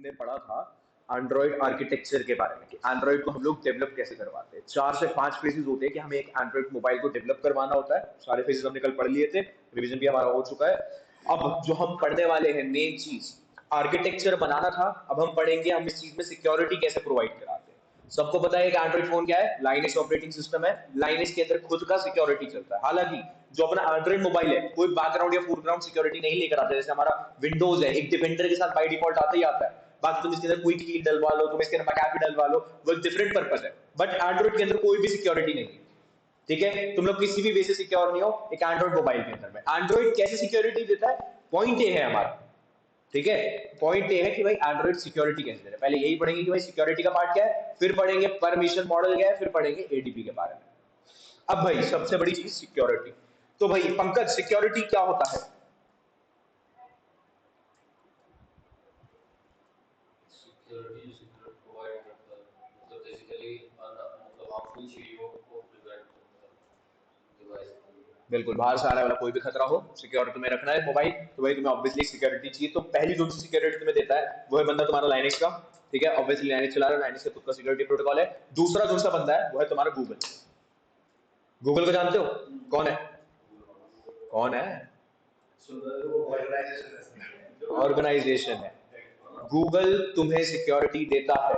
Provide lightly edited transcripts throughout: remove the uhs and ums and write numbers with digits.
हमने पढ़ा था एंड्रॉइड आर्किटेक्चर के बारे में कि एंड्रॉइड को हम लोग डेवलप कैसे करवाते हैं। 4 से 5 फेजेस होते हैं कि हमें एक एंड्रॉइड मोबाइल को डेवलप करवाना होता है। सारे फेजेस हमने कल पढ़ लिए थे, रिवीजन भी हमारा हो चुका है। अब जो हम पढ़ने वाले हैं मेन चीज, आर्किटेक्चर बनाना था। अब हम पढ़ेंगे हम इस चीज में सिक्योरिटी कैसे प्रोवाइड कराते हैं। सबको पता है कि एंड्रॉइड फोन क्या है, लाइनक्स ऑपरेटिंग सिस्टम है। लाइनक्स के अंदर खुद का सिक्योरिटी चलता है। हालांकि जो अपना एंड्रॉइड मोबाइल है कोई बैकग्राउंड या फोरग्राउंड सिक्योरिटी नहीं लेकर आता है। जैसे हमारा विंडोज है, एक डिफेंडर के साथ बाय डिफॉल्ट आता ही आता है। बाकी तुम इसके अंदर क्विक कील डलवा लो, तुम इसके अंदर मैकएफी डलवा लो, वो डिफरेंट पर्पस है। बट एंड्रॉइड के अंदर कोई भी सिक्योरिटी नहीं है। ठीक है, तुम लोग किसी भी वे से सिक्योर नहीं हो एक एंड्रॉइड मोबाइल के अंदर में। एंड्रॉइड कैसे सिक्योरिटी देता है, पॉइंट ये है हमारा। ठीक है, पॉइंट ये है कि भाई एंड्रॉइड सिक्योरिटी कैसे दे रहा है। पहले यही पढ़ेंगे कि भाई सिक्योरिटी का पार्ट क्या है, फिर पढ़ेंगे परमिशन मॉडल क्या है, फिर पढ़ेंगे एडीपी के बारे में। अब भाई सबसे बड़ी चीज सिक्योरिटी। तो भाई पंकज, सिक्योरिटी क्या होता है? सिक्योरिटी सिक्योरिटी प्रोवाइड करता है, मतलब बेसिकली मतलब हार्मफुल चीजों को प्रिवेंट करता है डिवाइस। बिल्कुल, बाहर से आने वाला कोई भी खतरा हो, सिक्योर तुम्हें रखना है मोबाइल, तो भाई तुम्हें ऑब्वियसली सिक्योरिटी चाहिए। तो पहली जो सिक्योरिटी तुम्हें देता है वो है बंदा तुम्हारा लाइनक्स का। ठीक है, ऑब्वियसली लाइनक्स चला रहा है, लाइनक्स का खुद का सिक्योरिटी प्रोटोकॉल है। दूसरा जो सा बंदा है वो है तुम्हारा गूगल। गूगल को जानते हो? कौन है? कौन है? ऑर्गेनाइजेशन है। गूगल तुम्हें सिक्योरिटी देता है।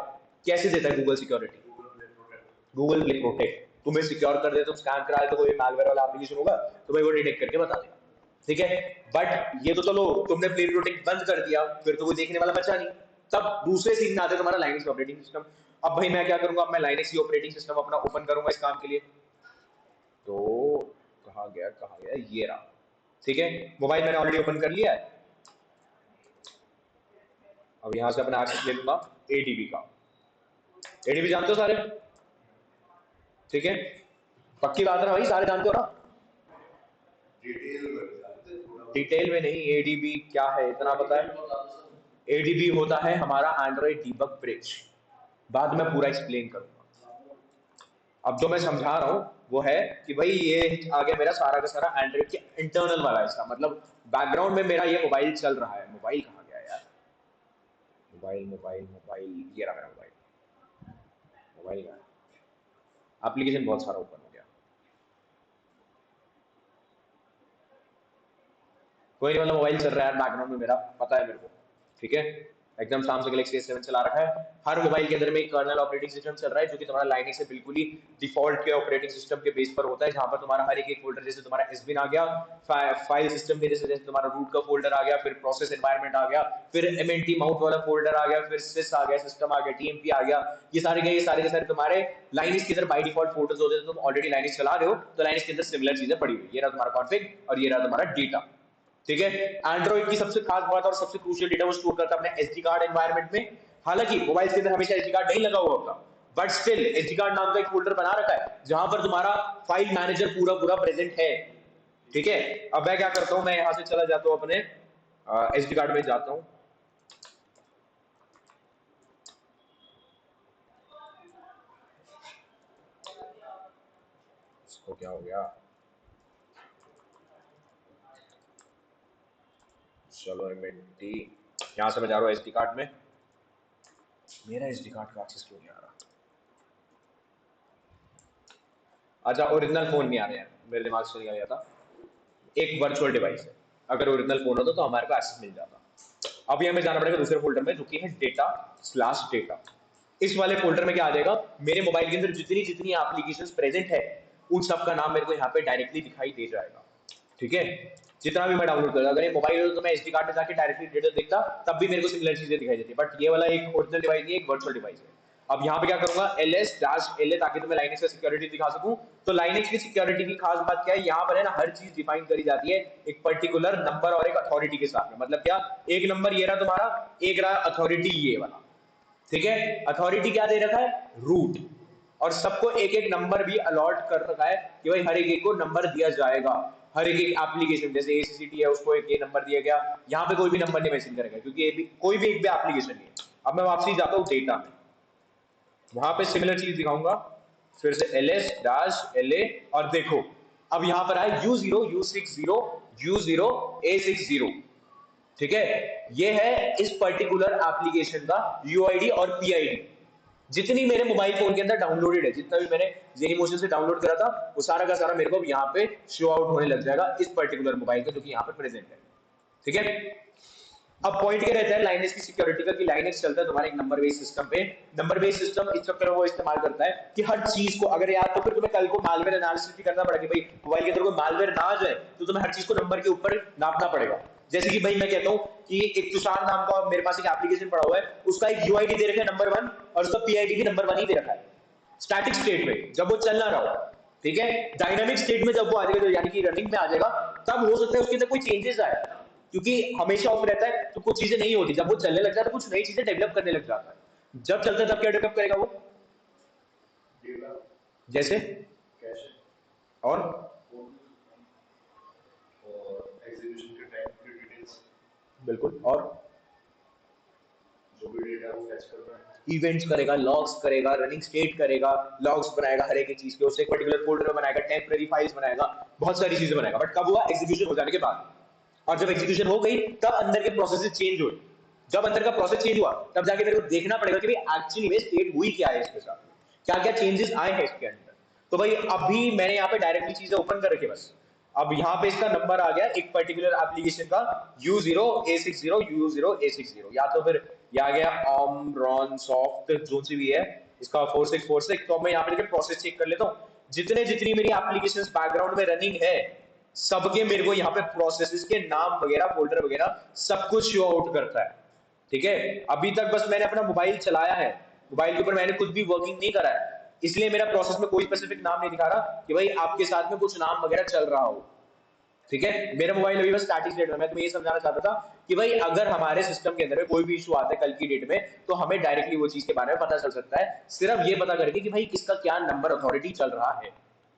कैसे देता है Google security? Google play protect तुम्हें सिक्योर कर दे। तुम स्कैन कराए तो कोई मैलवेयर वाला एप्लीकेशन होगा तो भाई वो डिटेक्ट करके बता देगा। ठीक है, बट ये तो चलो तुमने प्ले प्रोटेक्ट बंद कर दिया, फिर तो कोई देखने वाला बचा नहीं। तब दूसरे सीन में आते तुम्हारा लाइनक्स ऑपरेटिंग सिस्टम। अब भाई मैं क्या करूंगा, अब मैं लाइनक्स की ऑपरेटिंग सिस्टम अपना ओपन करूंगा इस काम के लिए। तो कहा गया, कहा गया, ये रहा। ठीक है, मोबाइल मैंने ऑलरेडी ओपन कर लिया है। अब यहां से अपना एक्सेस ले लूंगा एडीबी का। एडीबी जानते हो सारे? ठीक है, पक्की बात है ना भाई, सारे जानते हो ना? डिटेल में नहीं, एडीबी क्या है इतना पता है। एडीबी होता है हमारा एंड्रॉइड डीबग ब्रिज। बाद में पूरा एक्सप्लेन करूंगा। अब जो मैं समझा रहा हूं वो है कि भाई ये आ गया मेरा सारा का सारा एंड्रॉइड के इंटरनल वाला हिस्सा, मतलब बैकग्राउंड में मेरा ये मोबाइल चल रहा है। मोबाइल कहाँ गया यार? मोबाइल मोबाइल मोबाइल, ये रहा मेरा मोबाइल। मोबाइल का एप्लीकेशन बहुत सारा ओपन हो गया। कोई नहीं, मतलब मोबाइल चल रहा है बैकग्राउंड में मेरा, पता है मेरे को। ठीक है, एकदम शाम से गैलेक्सी S7 चला रखा है। हर मोबाइल के अंदर में एक कर्नल ऑपरेटिंग सिस्टम चल रहा है जो कि तुम्हारा लाइनक्स से बिल्कुल ही डिफॉल्ट के ऑपरेटिंग सिस्टम के बेस पर होता है। जहां पर तुम्हारा हर एक फोल्डर, जैसे तुम्हारा एसबिन आ गया, फाइल सिस्टम के जैसे जैसे तुम्हारा रूट का फोल्डर आ गया, फिर प्रोसेस एनवायरनमेंट आ गया, फिर एमएनटी माउंट वाला फोल्डर आ गया, फिर सिस आ गया, सिस्टम आ गया, टीएमपी आ गया। ये सारे के सारे तुम्हारे लाइनक्स के अंदर बाय डिफॉल्ट फोल्डर्स होते हैं। तुम ऑलरेडी लाइनक्स चला रहे हो तो लाइनक्स के अंदर सिमिलर चीजें पड़ी हुई। ये रहा तुम्हारा कॉन्फिग और ये रहा तुम्हारा डेटा। ठीक है, एंड्रॉइड की सबसे खास बात और सबसे क्रूशियल डेटा वो स्टोर करता है अपने एसडी कार्ड एनवायरनमेंट में। हालांकि मोबाइल के अंदर हमेशा एसडी कार्ड नहीं लगा हुआ होता, बट स्टिल एसडी कार्ड नाम का एक फोल्डर बना रखा है जहां पर तुम्हारा फाइल मैनेजर पूरा पूरा प्रेजेंट है। ठीक है, अब मैं क्या करता हूं, मैं यहां से चला जाता हूं अपने एसडी कार्ड में जाता हूं। इसको क्या हो गया? चलो एमएनटी, यहां से मैं जा रहा हूं एसडी कार्ड में। मेरा एसडी कार्ड का एक्सेस क्यों नहीं आ रहा? अच्छा, ओरिजिनल फोन नहीं आ रहे हैं, मेरे दिमाग से निकल गया था। एक वर्चुअल डिवाइस है, अगर ओरिजिनल फोन होता तो हमारे को एक्सेस मिल जाता। अब ये हमें जाना पड़ेगा दूसरे फोल्डर में जो कि है डेटा स्लैश डेटा। इस वाले फोल्डर में क्या आ जाएगा, मेरे मोबाइल के अंदर जितनी जितनी एप्लीकेशंस प्रेजेंट है उन सब का नाम मेरे को यहाँ पे डायरेक्टली दिखाई दे जाएगा। ठीक है, जितना भी मैं डाउनलोड करूँ, अगर ये मोबाइल हो तो मैं एसडी कार्ड में जाके डायरेक्टली डिटेल देखता, तब भी मेरे को सिमिलर चीजें दिखाई देती। बट ये वाला एक ओरिजिनल डिवाइस नहीं, एक वर्चुअल डिवाइस है। अब यहाँ पे क्या करूंगा, ls-la, ताकि तो मैं लाइनक्स का सिक्योरिटी दिखा सकूं। तो लाइनक्स की सिक्योरिटी की खास बात क्या है, यहाँ पर है ना हर चीज डिफाइन करी जाती है एक पर्टिकुलर नंबर और एक अथॉरिटी के साथ में। मतलब क्या, एक नंबर ये रहा तुम्हारा, एक रहा अथॉरिटी ये वाला। ठीक है, अथॉरिटी क्या दे रखा है, रूट। और सबको एक एक नंबर भी अलॉट कर रखा है कि भाई हर एक को नंबर दिया जाएगा। हर एक एप्लीकेशन जैसे एसीसीटी है उसको एक ये नंबर दिया गया। यहाँ पे कोई भी नंबर नहीं मेंशन करेगा क्योंकि ये भी कोई भी एक भी एप्लीकेशन नहीं है। अब मैं वापसी जाता हूँ डेटा में, वहां पे सिमिलर चीज दिखाऊंगा। फिर से ls-la, और देखो अब यहां पर आए U0 U60 U0 A60। ठीक है, ये है इस पर्टिकुलर एप्लीकेशन का यूआईडी और पीआईडी। जितनी मेरे मोबाइल फोन के अंदर डाउनलोडेड है, जितना भी मैंने जेनीमोशन से डाउनलोड करा था, वो सारा का सारा मेरे को यहाँ पे शो आउट होने लग जाएगा इस पर्टिकुलर मोबाइल का, जो कि यहाँ पे प्रेजेंट है। ठीक है, अब पॉइंट क्या रहता है लाइनेज की सिक्योरिटी का, कि लाइनेज चलता है तुम्हारे एक नंबर बेस्ड सिस्टम पे। नंबर बेस्ड सिस्टम इस चक्कर में वो इस्तेमाल करता है कि हर चीज को, अगर यार तो फिर तुम्हें कल को मालवेयर एनालिसिस भी करना पड़ेगा, भाई मोबाइल के अंदर कोई मालवेयर ना आ जाए तो तुम्हें हर चीज को नंबर के ऊपर नापना पड़ेगा। जैसे कि भाई मैं कहता हूं कि एक तुषार नाम का मेरे पास एक एप्लीकेशन पड़ा हुआ है, उसका एक यूआईडी दे रखा है नंबर 1 और उसका पीआईडी भी नंबर 1 ही दे रखा है स्टैटिक स्टेट में, जब वो चल ना रहा हो। ठीक है, डायनामिक स्टेट में जब वो आ जाएगा, यानी कि रनिंग में आ जाएगा, तब हो सकता है उसके अंदर कोई चेंजेस आए, क्योंकि हमेशा ऑफ रहता है तो कुछ चीजें नहीं होती। जब वो चलने लग जाता है तो कुछ नई चीजें डेवलप करने लग जाता है। जब चलता है तब क्या डेवलप करेगा वो, जैसे और एग्जीक्यूशन के टाइम की डिटेल्स, बिल्कुल, और जो भी डेटा वो फैच कर रहा है, इवेंट्स करेगा, लॉग्स करेगा, रनिंग स्टेट करेगा, लॉग्स बनाएगा हर एक चीज के, उससे एक पर्टिकुलर फोल्डर में बनाएगा, टेम्परेरी फाइल्स बनाएगा, बहुत सारी चीजें बनाएगा। बट कब हुआ, एग्जीक्यूशन हो जाने के बाद। और जब एग्जीक्यूशन हो गई तब अंदर के प्रोसेसेस चेंज हुए। जब अंदर का प्रोसेस चेंज हुआ तब जाके मेरे को देखना पड़ेगा कि भाई एक्चुअली में स्टेट हुई क्या है इसके साथ, क्या क्या चेंजेस आए हैं इसके अंदर। तो भाई अभी मैंने यहाँ पे डायरेक्टली चीजें ओपन कर रखी बस। अब यहाँ पे इसका नंबर आ गया एक पर्टिकुलर एप्लीकेशन का U0A60 U0A60, या तो फिर ये आ गया ऑमरॉन सॉफ्ट जो सी भी है इसका 4646। तो मैं यहाँ पे प्रोसेस चेक कर लेता हूँ, जितनी मेरी एप्लीकेशंस बैकग्राउंड में रनिंग है सबके मेरे को यहाँ पे प्रोसेसेस के नाम वगैरह, फोल्डर वगैरह सब कुछ शो आउट करता है। ठीक है, अभी तक बस मैंने अपना मोबाइल चलाया है, मोबाइल के ऊपर मैंने कुछ भी वर्किंग नहीं करा है, इसलिए मेरा प्रोसेस में कोई स्पेसिफिक नाम नहीं दिखा रहा कि भाई आपके साथ में कुछ नाम वगैरह चल रहा हो। ठीक है, मेरा मोबाइल अभी बस स्टैटिक स्टेट में। मैं तुम्हें ये समझाना चाहता था कि भाई अगर हमारे सिस्टम के अंदर में कोई भी इशू आता है कल की डेट में, तो हमें डायरेक्टली वो चीज के बारे में पता चल सकता है, सिर्फ ये पता करके कि भाई किसका क्या नंबर अथॉरिटी चल रहा है।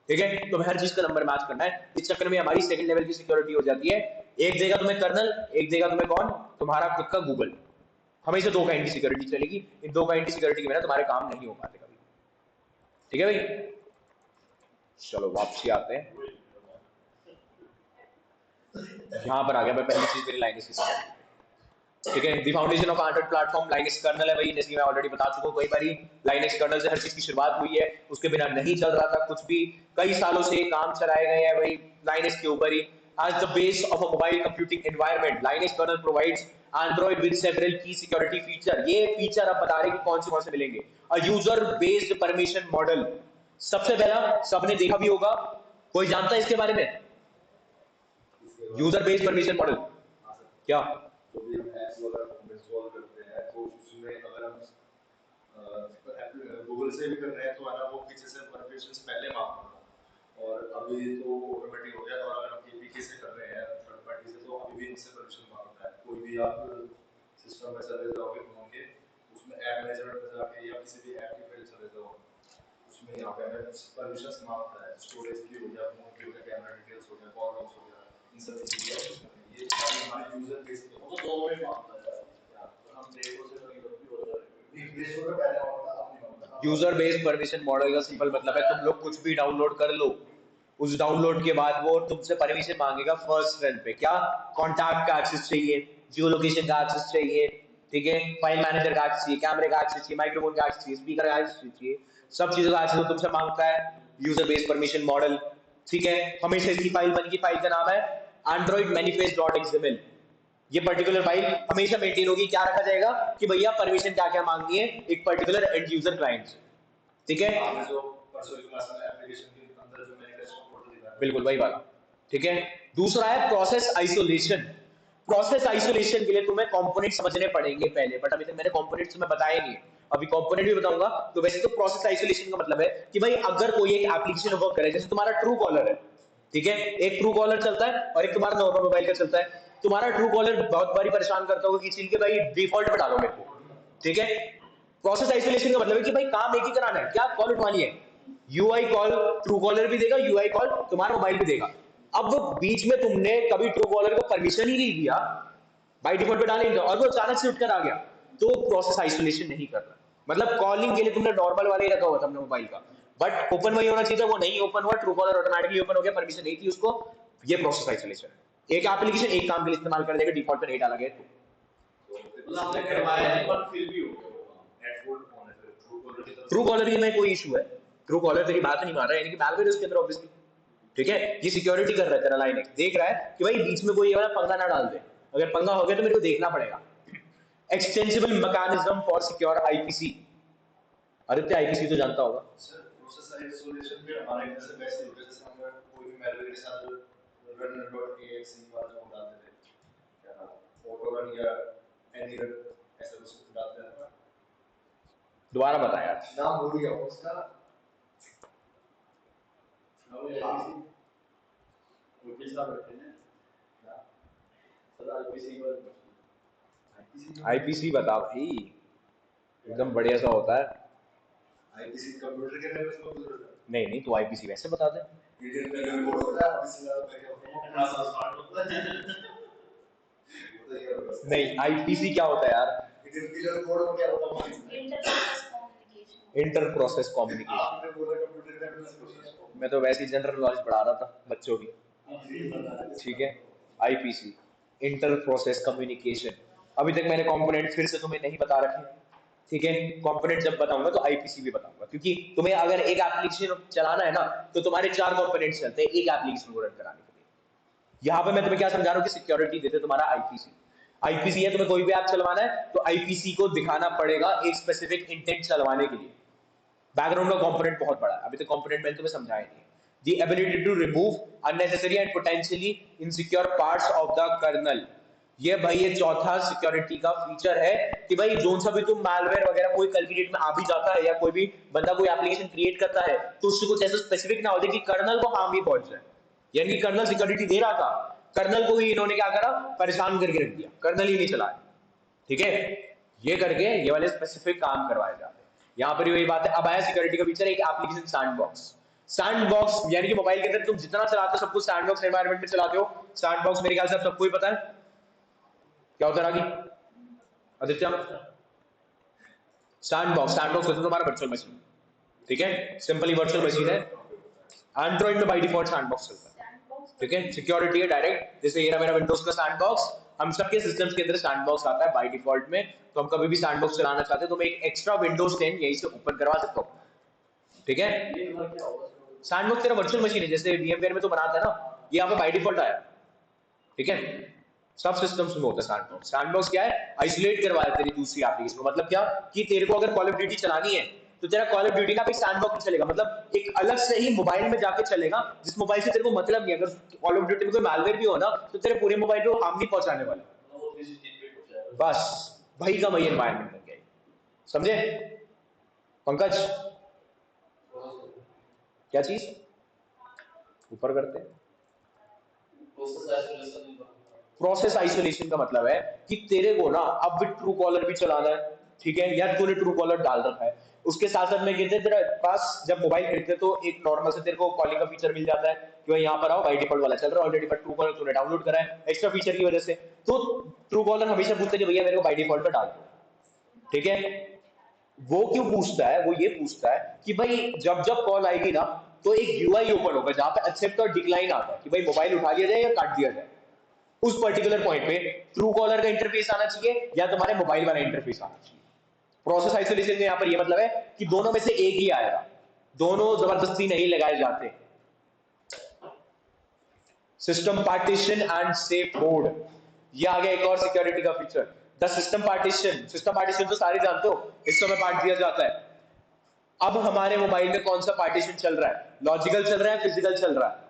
ठीक है, तो हर चीज का नंबर मैच करना है। इस चक्कर में हमारी सेकंड लेवल की सिक्योरिटी हो जाती है। एक देगा तुम्हें कर्नल, एक देगा तुम्हें कौन, तुम्हारा खुद का गूगल। हमेशा दो काइंड की सिक्योरिटी चलेगी, इन दो काइंड की सिक्योरिटी के बिना तुम्हारे काम नहीं हो पाते कभी। ठीक है भाई, चलो वापसी आते हैं। यहां पर आ गया मैं, पहली चीज मेरी लाइनेज की। ठीक है, the foundation of Android platform Linux kernel है भाई, जैसे कि मैं ऑलरेडी बता चुका हूं कई बारी। लाइनेक्स कर्नल से हर चीज की शुरुआत हुई है, उसके बिना नहीं चल रहा था कुछ भी। कई सालों से काम चलाए गए हैं भाई लाइनेक्स के ऊपर ही। as the base of a mobile computing environment, Linux kernel provides Android with several key security feature। ये फीचर अब बता रहे कि कौन से मिलेंगे। a user based permission model, सबसे पहला सबने देखा भी होगा, कोई जानता है इसके बारे में? यूजर बेस्ड परमिशन मॉडल क्या? जो भी हम ऐप्स वगैरह इंस्टॉल करते हैं तो उसमें अगर हम गूगल से भी कर रहे हैं तो है ना, वो पीछे से परमिशंस पहले मांगता था, और अभी तो ऑटोमेटिक हो गया। और अगर हम एपीके से कर रहे हैं थर्ड पार्टी से, तो अभी भी इनसे परमिशन मांगता है। कोई भी आप सिस्टम में चले जाओगे होंगे, उसमें ऐप मैनेजमेंट में जाके या किसी भी ऐप के पेज चले जाओ, उसमें यहाँ पे हमें परमिशंस मांगता है। स्टोरेज की हो गया, फोन की हो गया, कैमरा डिटेल्स हो गया, कॉल लॉग्स हो गया, इन सब चीज़ों ये हमारे यूजर बेस पे वो तो दो में मांगता है। हम देखो से कभी कभी हो जाता है, बेस पे पहले मांगता है, अब नहीं मांगता। यूजर बेस्ड परमिशन मॉडल का सिंपल मतलब है तुम लोग कुछ भी डाउनलोड कर लो, उस डाउनलोड के बाद वो तुमसे परमिशन मांगेगा फर्स्ट रन पे। क्या? कॉन्टैक्ट का एक्सेस चाहिए, जियो लोकेशन का एक्सेस चाहिए, ठीक है, फाइल मैनेजर का एक्सेस चाहिए, कैमरे का एक्सेस चाहिए, माइक्रोफोन का एक्सेस चाहिए, स्पीकर का एक्सेस चाहिए, सब चीजों का एक्सेस तुमसे मांगता है यूजर बेस्ड परमिशन मॉडल। ठीक है, हमेशा इसकी फाइल बन की फाइल का नाम है एंड्रॉइड मैनिफेस्ट डॉट एक्सएमएल। ये पर्टिकुलर फाइल हमेशा मेंटेन होगी। क्या रखा जाएगा कि भैया परमिशन क्या क्या मांगनी है एक पर्टिकुलर एंड यूजर क्लाइंट से। ठीक है, आपने जो परसों की क्लास में एप्लीकेशन के अंदर जो मैंने डेस्कटॉप फोटो दिखाया, बिल्कुल वही वाला। ठीक है, दूसरा है प्रोसेस आइसोलेशन। प्रोसेस आइसोलेशन के लिए तुम्हें कंपोनेंट समझने पड़ेंगे पहले, बट अभी तक मैंने कंपोनेंट्स तुम्हें बताए नहीं, अभी कंपोनेंट भी बताऊंगा। तो वैसे तो प्रोसेस आइसोलेशन का मतलब है कि भाई अगर कोई एक एप्लीकेशन वर्क करे, जैसे तुम्हारा ट्रू कॉलर है, ठीक है, एक ट्रू कॉलर चलता है और एक तुम्हारा नॉर्मल मोबाइल का चलता है। तुम्हारा ट्रू कॉलर बहुत बारी परेशान करता होगा कि चीज के भाई डिफॉल्ट पे डालो मेरे को। ठीक है, प्रोसेस आइसोलेशन का मतलब है कि भाई काम एक ही कराना है, क्या कॉल उठवानी है, यूआई कॉल ट्रू कॉलर भी देगा, यूआई कॉल तुम्हारा मोबाइल भी देगा। अब वो बीच में तुमने कभी ट्रू कॉलर को परमिशन ही नहीं दिया, बाय डिफॉल्ट पे डालेंगे और वो अचानक से उठकर आ गया, तो प्रोसेस आइसोलेशन नहीं कर रहा। मतलब कॉलिंग के लिए तुमने नॉर्मल वाला ही रखा हुआ था अपने मोबाइल का, बट ओपन वही होना चाहिए था, वो नहीं ओपन हुआ, ट्रू कॉलर ऑटोमेटिकली ओपन हो गया, परमिशन नहीं थी उसको, ये प्रोसेस आइसोलेशन है। एक एप्लीकेशन एक काम के लिए इस्तेमाल कर देगा, डिफॉल्ट पे नहीं डाला गया तो मतलब आपने करवाया है पर फिर भी हो गया वो काम एट फोल्ड होने फिर ट्रू कॉलर की तरफ ट्रू कॉलर की में कोई इशू है, ट्रू कॉलर तेरी बात नहीं मान रहा है, यानी कि मैलवेयर उसके अंदर ऑब्वियसली, ठीक है, ये सिक्योरिटी कर रहा है तेरा लाइनक्स, देख रहा है कि भाई बीच में कोई वाला पंगा ना डाल दे, अगर पंगा हो गया तो मेरे को देखना पड़ेगा। Extensible mechanism for secure IPC, Aditya IPC तो जानता होगा। सर प्रोसेस आइसोलेशन में हमारे अंदर से वैसे होता है जैसे हम कोई भी मैलवेयर के साथ run.exe वाला जो हम डालते थे क्या नाम ऑटो रन या एनी रन ऐसा कुछ डालते हैं ना, दोबारा बता यार। नाम भूल गया हूँ उसका। आईपीसी बता भाई, एकदम बढ़िया सा होता है। आईपीसी कंप्यूटर के लेवल पे कंप्यूटर नहीं नहीं, तू आईपीसी वैसे बता दे। इंडियन लेवल कोड होता है आईपीसी का क्या होता है नहीं, आईपीसी क्या होता है यार? इंडियन कोड क्या होता है? Inter process communication. आपने बोला कंप्यूटर का प्रोसेस, मैं तो वैसे ही जनरल नॉलेज पढ़ा रहा था बच्चों की, ठीक है। आईपीसी इंटर प्रोसेस कम्युनिकेशन, अभी तक मैंने कंपोनेंट्स फिर से तुम्हें नहीं बता रखे, ठीक है। कंपोनेंट जब बताऊंगा तो आईपीसी भी बताऊंगा, क्योंकि तुम्हें अगर एक एप्लीकेशन चलाना है ना तो तुम्हारे 4 कंपोनेंट्स चलते हैं एक एप्लीकेशन को रन कराने के लिए। यहाँ पे मैं तुम्हें क्या समझा रहा हूँ कि सिक्योरिटी देते तुम्हारा आईपीसी। आईपीसी है, तुम्हें कोई भी ऐप चलवाना है तो आईपीसी को दिखाना पड़ेगा एक स्पेसिफिक इंटेंट चलवाने के लिए। बैकग्राउंड का कंपोनेंट बहुत बड़ा है, अभी तक कंपोनेंट मैंने तुम्हें समझाया नहीं। The ability to remove unnecessary and potentially insecure parts of the kernel, ये भाई ये चौथा सिक्योरिटी का फीचर है कि भाई जोन सा भी तुम मैलवेयर वगैरह कोई कल की डेट में आ भी जाता है या कोई भी बंदा कोई एप्लीकेशन क्रिएट करता है तो उससे कुछ ऐसा स्पेसिफिक ना हो जाए कि कर्नल को हार्म ही पहुंच जाए। यानी कि कर्नल सिक्योरिटी दे रहा था, कर्नल को ही इन्होंने क्या करा, परेशान करके रख दिया, कर्नल ही नहीं चलाया, ठीक है। ये करके ये वाले स्पेसिफिक काम करवाए जाते हैं। यहाँ पर वही बात है। अब आया सिक्योरिटी का फीचर, एक एप्लीकेशन सैंडबॉक्स। सैंडबॉक्स यानी कि मोबाइल के अंदर तुम जितना चलाते हो सब कुछ सैंडबॉक्स एनवायरनमेंट में चलाते हो। सैंडबॉक्स मेरे ख्याल से सबको ही पता है क्या होता है रागी, आदित्य। सैंडबॉक्स, सैंडबॉक्स होता है तुम्हारा वर्चुअल मशीन, ठीक है, सिंपली वर्चुअल मशीन है। एंड्रॉइड में बाय डिफॉल्ट सैंडबॉक्स चलता है, ठीक है। सिक्योरिटी है डायरेक्ट, जैसे ये रहा मेरा विंडोज का सैंडबॉक्स, हम सबके सिस्टम्स के अंदर सैंडबॉक्स आता है बाय डिफॉल्ट में। तो हम कभी भी सैंडबॉक्स चलाना चाहते हैं तो मैं एक एक्स्ट्रा विंडोज 10 यहीं से ओपन करवा सकता हूँ, ठीक है। सैंडबॉक्स तेरा वर्चुअल मशीन है, जैसे VMware में तो बनाता है ना, ये यहाँ पे बाय डिफॉल्ट आया, ठीक है। सब सिस्टम्स में होता है सैंडबॉक्स। सैंडबॉक्स क्या है, आइसोलेट करवाया तेरी दूसरी एप्लीकेशन को। मतलब क्या कि तेरे को अगर कॉल ऑफ ड्यूटी चलानी है तो तेरा कॉल ऑफ ड्यूटी का भी सैंडबॉक्स चलेगा, मतलब एक अलग से ही मोबाइल में जाके चलेगा, जिस मोबाइल से तेरे को मतलब नहीं। अगर कॉल ऑफ ड्यूटी में कोई मैलवेयर भी हो ना तो तेरे पूरे मोबाइल को हार्म नहीं पहुंचाने वाला। बस वही का वही एनवायरनमेंट बन गया, समझे पंकज? क्या चीज ऊपर करते हैं? प्रोसेस आइसोलेशन का मतलब है कि तेरे को ना अब भी ट्रू कॉलर भी चलाना है, ठीक है, या तूने ट्रू कॉलर डाल रखा है, उसके साथ साथ में कहते तेरे पास जब मोबाइल खरीदते तो एक नॉर्मल से तेरे को कॉलिंग का फीचर मिल जाता है कि भाई यहाँ पर आओ, बाय डिफॉल्ट वाला चल रहा है ऑलरेडी, बट ट्रू कॉलर तूने डाउनलोड करा है एक्स्ट्रा फीचर की वजह से, तो ट्रू कॉलर हमेशा पूछता है कि भैया मेरे को बाय डिफॉल्ट पे डाल दो, ठीक है। वो क्यों पूछता है, वो ये पूछता है कि भाई जब जब कॉल आएगी ना तो एक यूआई ओपन होगा जहां पे एक्सेप्ट और डिक्लाइन आता है कि भाई मोबाइल उठा लिया जाए या काट दिया जाए। उस पर्टिकुलर पॉइंट पे ट्रू कॉलर का इंटरफेस आना चाहिए या तुम्हारे मोबाइल वाला इंटरफेस आना चाहिए। प्रोसेस आइसोलेशन में यहां पर ये मतलब है कि दोनों में से एक ही आएगा, दोनों जबरदस्ती नहीं लगाए जाते। System partition and safe mode, ये आ गया एक और सिक्योरिटी का feature, the system partition. System partition तो सारे जानते हो, हिस्सों में बांट दिया जाता है। अब हमारे मोबाइल में कौन सा पार्टीशन चल रहा है, लॉजिकल चल रहा है, फिजिकल चल रहा है?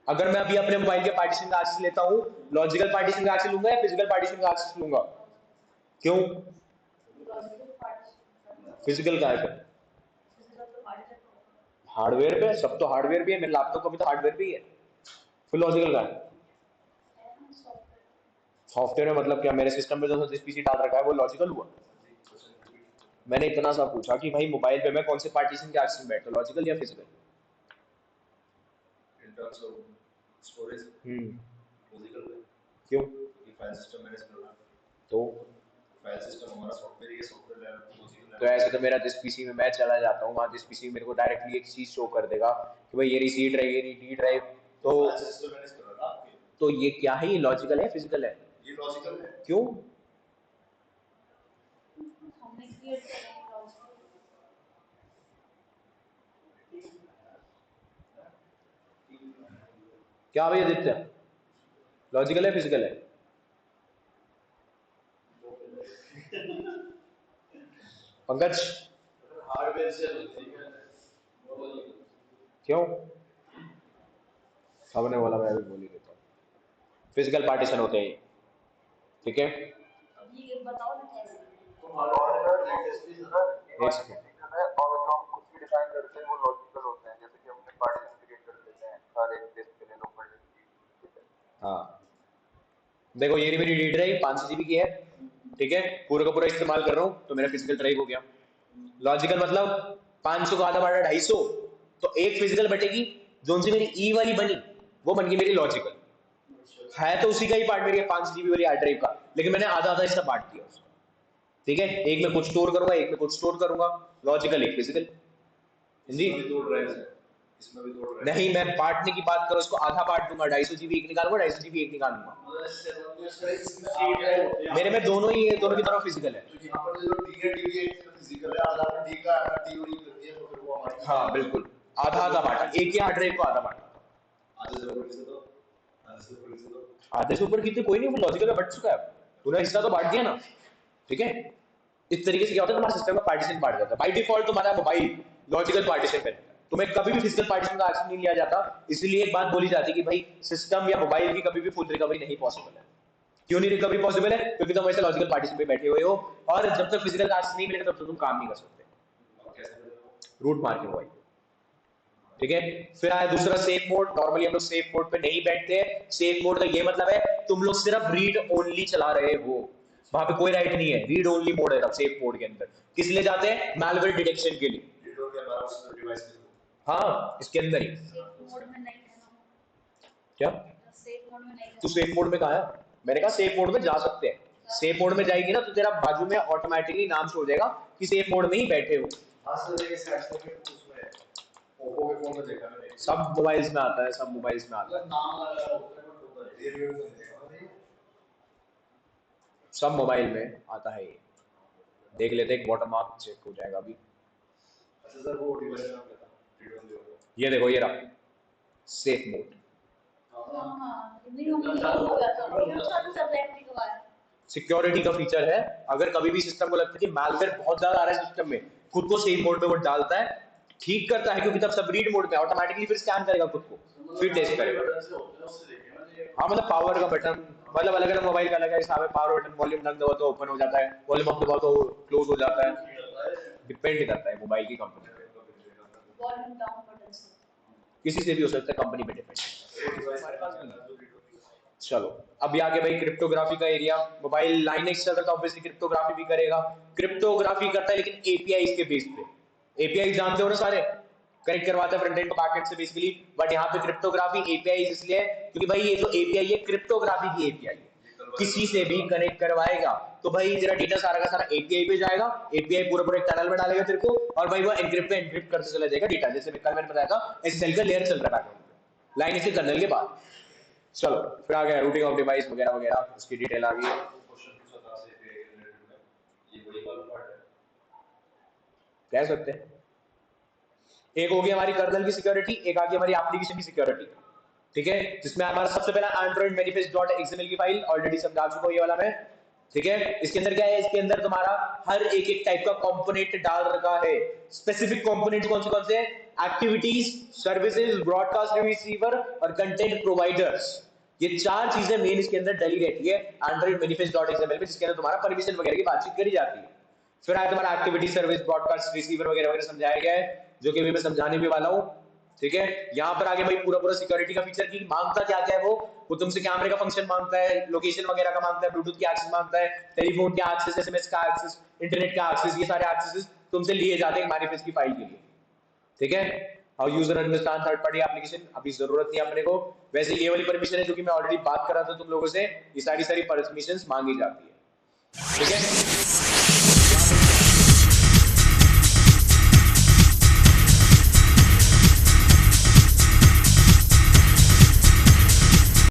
अगर मैं अभी अपने मोबाइल के पार्टीशन का एक्सेस लेता हूं, लॉजिकल पार्टीशन का एक्सेस लूंगा या फिजिकल पार्टीशन का एक्सेस लूंगा? क्यों फिजिकल का है? हार्डवेयर पे, सब तो हार्डवेयर भी है, मेरे लैपटॉप का भी तो हार्डवेयर भी है, फिर लॉजिकल का है। सॉफ्टवेयर में मतलब क्या, मेरे सिस्टम में जो जिस पीसी डाल रखा है वो लॉजिकल हुआ? मैंने इतना सा पूछा कि भाई मोबाइल पे मैं कौन से पार्टीशन के एक्सेस में बैठता हूं, लॉजिकल या physical? In terms of storage logical है। क्यों? क्योंकि फाइल सिस्टम मैनेज करना, तो फाइल सिस्टम हमारा सॉफ्टवेयर ही है, सॉफ्टवेयर लेवल पे लॉजिकल तो ऐसे तो मेरा जिस पीसी में मैं चला जाता हूँ वहां जिस पीसी मेरे को डायरेक्टली एक चीज शो कर देगा कि भाई ये सी ड्राइव, ये डी ड्राइव, तो सिस्टम मैनेज कर रहा है ना आपके। तो ये क्या है, ये लॉजिकल है फिजिकल है? ये लॉजिकल है। क्यों? हमने क्रिएट करा है लॉजिक। क्या भाई आदित्य, लॉजिकल है फिजिकल है? पंकज हार्डवेयर से होती है वो नहीं। क्यों? सबने बोला, मैं भी बोल ही देता हूँ। फिजिकल पार्टीशन होते हैं, ठीक है? अब ये बताओ ना कैसे। तो हार्डवेयर लेटेस्ट भी है। एक सेकंड। और जो हम खुद की डिफाइन करते हैं वो लॉजिकल होते हैं, जैसे कि हमने पार्टीशन क्रिएट कर देते हैं हर एक डिस्क के लिए लोकल डिस्क की। हाँ देखो, ये मेरी रीड ड्राइव 500 जीबी की है, ठीक है? पूरा का पूरा इस्तेमाल कर रहा हूँ तो मेरा फिजिकल ड्राइव हो गया। लॉजिकल मतलब 500 का आधा बाटा 250, तो एक फिजिकल बटेगी, जो उनसे मेरी ई वाली बनी वो बन गई मेरी लॉजिकल। है तो उसी का ही पार्ट मेरी 500 जीबी वाली हार्ड ड्राइव का, लेकिन मैंने आधा आधा हिस्सा बांट दिया उसका, ठीक है? एक में कुछ स्टोर करूंगा, एक में कुछ स्टोर करूंगा। लॉजिकल एक फिजिकल। हिंदी इसमें भी 2 ड्राइव्स हैं, इसमें भी 2 ड्राइव्स नहीं, मैं बांटने की बात करूं, उसको आधा बांट दूंगा, 250 जीबी एक निकालूंगा, 250 जीबी एक निकालूंगा। मेरे में दोनों ही है, दोनों की तरफ फिजिकल है। तो यहाँ पर जो डी है, डी है फिजिकल है, आधा पर डी का टी और ई करती है तो फिर वो हमारी। हाँ बिल्कुल, आधा आधा बांटा, एक ही हार्ड ड्राइव को आधा बांटा। आधे से ऊपर से दो, आधे से ऊपर से दो। आधे से ऊपर कितने, कोई नहीं, वो लॉजिकल में बट चुका है, तूने हिस्सा तो बांट दिया ना, ठीक है? इस तरीके से क्या होता है, तुम्हारा सिस्टम में पार्टीशन बांट जाता है। बाय डिफॉल्ट तुम्हारा मोबाइल लॉजिकल पार्टीशन पे, तुम्हें कभी भी फिजिकल पार्टीशन का एक्शन नहीं लिया जाता। इसलिए एक बात बोली जाती है कि भाई सिस्टम या मोबाइल की कभी भी फुल रिकवरी नहीं पॉसिबल है। क्यों नहीं रिकवरी पॉसिबल है? क्योंकि तुम ऐसे लॉजिकल पार्टीशन पे बैठे हुए हो, और जब तक फिजिकल एक्सेस नहीं मिलेगा तब तक तुम काम नहीं कर सकते। रूट मार के मोबाइल, ठीक है? फिर आया दूसरा सेफ मोड। नॉर्मली हम लोग सेफ मोड पे नहीं बैठते हैं। सेफ मोड का ये मतलब है तुम लोग सिर्फ रीड ओनली चला रहे हो, वहां पे कोई राइट नहीं है, रीड ओनली मोड है तब सेफ मोड के अंदर। किस लिए जाते हैं? मैलवेयर डिटेक्शन के लिए। रीडर के हमारा उस डिवाइस पे हाँ, इसके अंदर ही। सेफ मोड में नहीं है ना। क्या सेफ मोड में नहीं है। तू सेफ मोड में कहा है? मैंने कहा सेफ मोड में जा सकते हैं। सेफ मोड में जाएगी ना तो तेरा बाजू में ऑटोमेटिकली नाम छोड़ देगा कि सेफ मोड में ही बैठे हो। हां सर, ये सैमसंग के उसमें ओप्पो के फोन में देखा मैंने। सब मोबाइल्स में आता है, सब मोबाइल्स में आता है, नाम अलग होता है बट होता है। ये रिव्यू में देखा मैंने। सब मोबाइल में आता है ये। देख लेते हैं, वाटर मार्क चेक हो जाएगा अभी। अच्छा सर, वो डिवाइस नाम क्या था? रीड ओनली होगा। ये देखो, ये रहा सेफ मोड। हाँ नहीं हम हो गया था, हम चालू कर रहे हैं दोबारा। सिक्योरिटी का फीचर है। अगर कभी भी सिस्टम को लगता है कि मैलवेयर बहुत ज्यादा आ रहा है सिस्टम में, खुद को सेफ मोड पे वो डालता है, ठीक करता है, क्योंकि तब सब रीड मोड पे ऑटोमेटिकली फिर स्कैन करेगा खुद को, फिर टेस्ट करेगा। हाँ मतलब पावर का बटन, मतलब अलग अलग मोबाइल का अलग है हिसाब है। पावर बटन, वॉल्यूम डाउन दबाओ तो ओपन हो जाता है, वॉल्यूम अप दबाओ तो क्लोज हो जाता है। डिपेंड करता है मोबाइल की कंपनी पे, वॉल्यूम डाउन बटन से। किसी से भी हो सकता है, कंपनी पे डिपेंड। चलो अभी आगे भाई क्रिप्टोग्राफी का एरिया। मोबाइल लाइनेक्स चल रहा था, ऑब्वियसली क्रिप्टोग्राफी भी करेगा। क्रिप्टोग्राफी करता है लेकिन एपीआई के बेस पे। एपीआई जानते हो ना सारे, कनेक्ट करवाता है फ्रंट एंड को बैक एंड से बेसिकली। बट यहाँ पे क्रिप्टोग्राफी एपीआई इसलिए क्योंकि भाई ये जो एपीआई है क्रिप्टोग्राफी की एपीआई है, किसी से भी कनेक्ट करवाएगा तो भाई तेरा डेटा सारा का सारा एपीआई पे जाएगा। एपीआई पूरा पूरा एक टनल में डालेगा तेरे को, और भाई वो एनक्रिप्ट करते चला जाएगा डेटा। जैसे कल मैंने बताया था एसएसएल का लेयर चल रहा है लाइन इसके कर्नल के बाद। चलो फिर आ गया रूटिंग ऑफ डिवाइस वगैरह वगैरह, उसकी डिटेल आ गई। क्वेश्चन पूछा था से रिलेटेड में, ये बड़ी वाला पार्ट है। कह सकते हैं एक होगी हमारी कर्नल की सिक्योरिटी, एक आ गई हमारी एप्लीकेशन की सिक्योरिटी, ठीक है? जिसमें हमारा सबसे पहला एंड्रॉइड manifest.xml की फाइल ऑलरेडी समझा चुका हूं ये वाला मैं, ठीक है? इसके अंदर क्या है? इसके अंदर तुम्हारा हर एक एक टाइप का कंपोनेंट डाल रखा है। स्पेसिफिक कंपोनेंट कौन से? एक्टिविटीज, सर्विसेज, ब्रॉडकास्ट रिसीवर और कंटेंट प्रोवाइडर्स। ये चार चीजें मेन इसके अंदर डली रहती है एंड्रॉइड manifest.xml में, जिसके अंदर तुम्हारा परमिशन वगैरह की बातचीत करी जाती है। फिर आया तुम्हारा एक्टिविटी, सर्विस, ब्रॉडकास्ट रिसीवर वगैरह वगैरह समझाया गया है, जो कि अभी मैं समझाने भी वाला हूं, ठीक है? यहाँ पर आगे भाई पूरा पूरा सिक्योरिटी का फीचर की मांगता क्या क्या है वो तुमसे कैमरे का फंक्शन मांगता है, लोकेशन वगैरह का मांगता है, ब्लूटूथ की एक्सेस मांगता है, टेलीफोन के एक्सेस, एसएमएस का एक्सेस, इंटरनेट का एक्सेस, ये सारे एक्सेस तुमसे लिए जाते हैं मैनिफेस्ट की फाइल के लिए, ठीक है? How user understand third party application, अभी जरूरत नहीं है अपने को। वैसे ये वाली परमिशन है जो कि मैं ऑलरेडी बात कर रहा था तुम लोगों से, ये सारी परमिशंस मांगी जाती है, ठीक है?